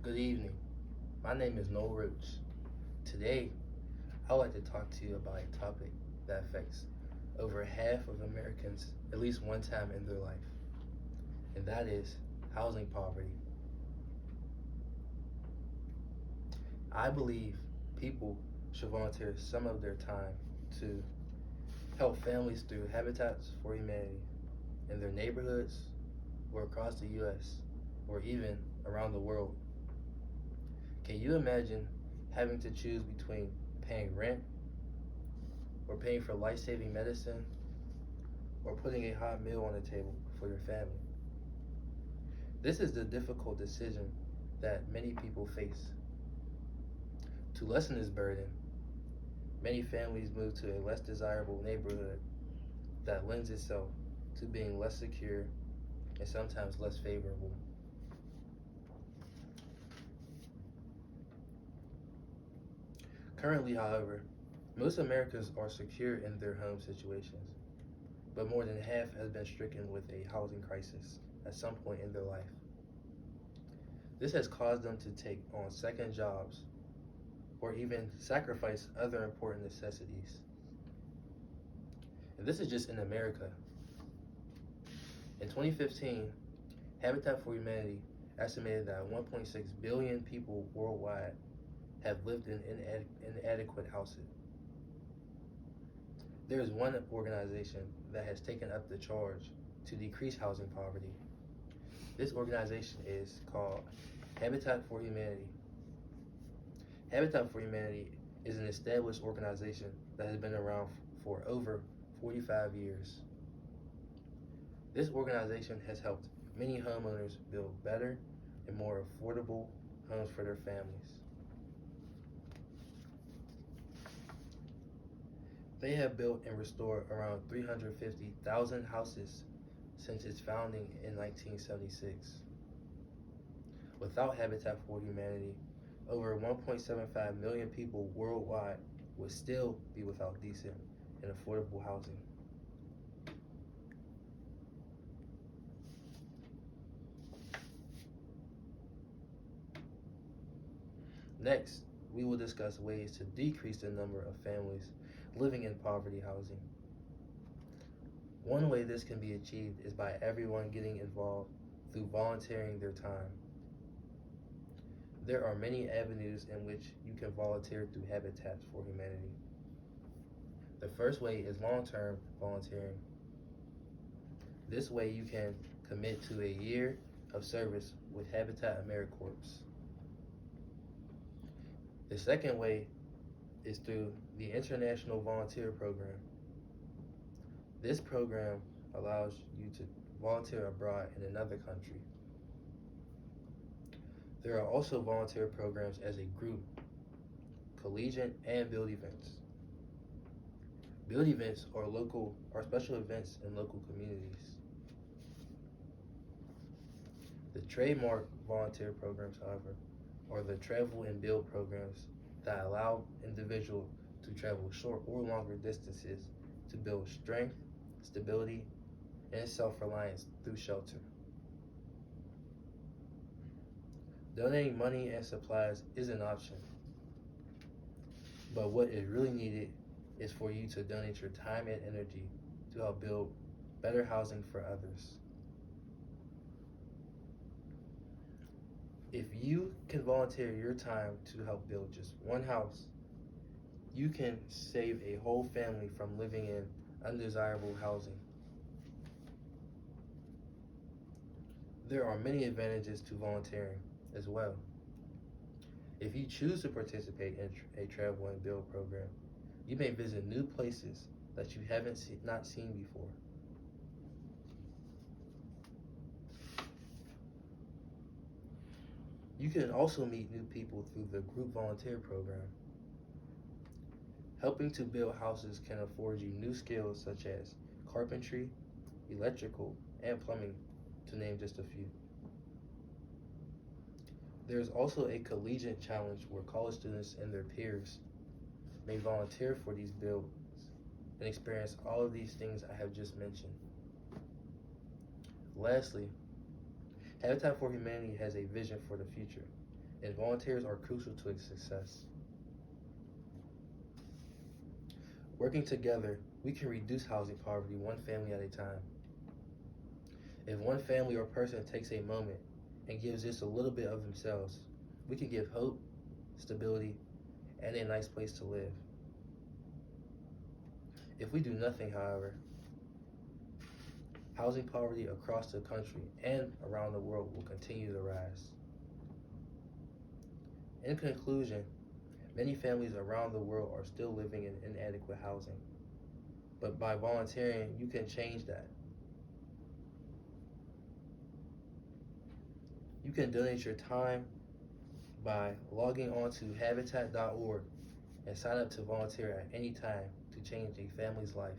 Good evening. My name is Noel Roach. Today, I'd like to talk to you about a topic that affects over half of Americans at least one time in their life, and that is housing poverty. I believe people should volunteer some of their time to help families through Habitats for Humanity in their neighborhoods or across the U.S. or even around the world. Can you imagine having to choose between paying rent or paying for life-saving medicine or putting a hot meal on the table for your family? This is the difficult decision that many people face. To lessen this burden, many families move to a less desirable neighborhood that lends itself to being less secure and sometimes less favorable. Currently, however, most Americans are secure in their home situations, but more than half has been stricken with a housing crisis at some point in their life. This has caused them to take on second jobs or even sacrifice other important necessities. And this is just in America. In 2015, Habitat for Humanity estimated that 1.6 billion people worldwide have lived in inadequate housing. There is one organization that has taken up the charge to decrease housing poverty. This organization is called Habitat for Humanity. Habitat for Humanity is an established organization that has been around for over 45 years. This organization has helped many homeowners build better and more affordable homes for their families. They have built and restored around 350,000 houses since its founding in 1976. Without Habitat for Humanity, over 1.75 million people worldwide would still be without decent and affordable housing. Next, we will discuss ways to decrease the number of families living in poverty housing. One way this can be achieved is by everyone getting involved through volunteering their time. There are many avenues in which you can volunteer through Habitat for Humanity. The first way is long-term volunteering. This way you can commit to a year of service with Habitat AmeriCorps. The second way is through the International Volunteer Program. This program allows you to volunteer abroad in another country. There are also volunteer programs as a group, collegiate, and build events. Build events are special events in local communities. The trademark volunteer programs, however, are the travel and build programs that allow individuals to travel short or longer distances to build strength, stability, and self-reliance through shelter. Donating money and supplies is an option, but what is really needed is for you to donate your time and energy to help build better housing for others. If you can volunteer your time to help build just one house, you can save a whole family from living in undesirable housing. There are many advantages to volunteering as well. If you choose to participate in a travel and build program, you may visit new places that you haven't not seen before. You can also meet new people through the group volunteer program. Helping to build houses can afford you new skills such as carpentry, electrical, and plumbing, to name just a few. There is also a collegiate challenge where college students and their peers may volunteer for these builds and experience all of these things I have just mentioned. Lastly, Habitat for Humanity has a vision for the future. and volunteers are crucial to its success. Working together, we can reduce housing poverty one family at a time. If one family or person takes a moment and gives just a little bit of themselves, we can give hope, stability, and a nice place to live. If we do nothing, however, housing poverty across the country and around the world will continue to rise. In conclusion, many families around the world are still living in inadequate housing, but by volunteering, you can change that. You can donate your time by logging on to habitat.org and sign up to volunteer at any time to change a family's life.